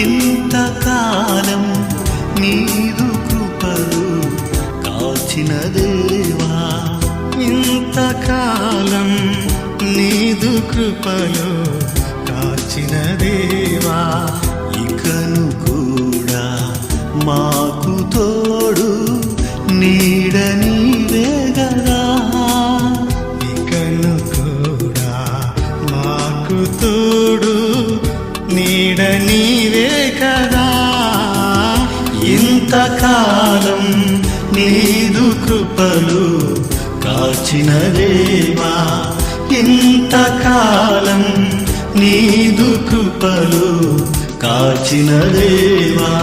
ఇంతకాలం నీదు కృపలు కాచిన దేవా, ఇంతకాలం నీదు కృపలు కాచిన దేవా, ఇకను కూడా మాకు తోడు నీడ నీవే గదా, ఇకను కూడా మాకు తోడు నీడ నీవే కదా. ఇంతకాలం నీదు కృపలు కాచిన దేవా, ఇంతకాలం నీదు కృపలు కాచిన దేవా.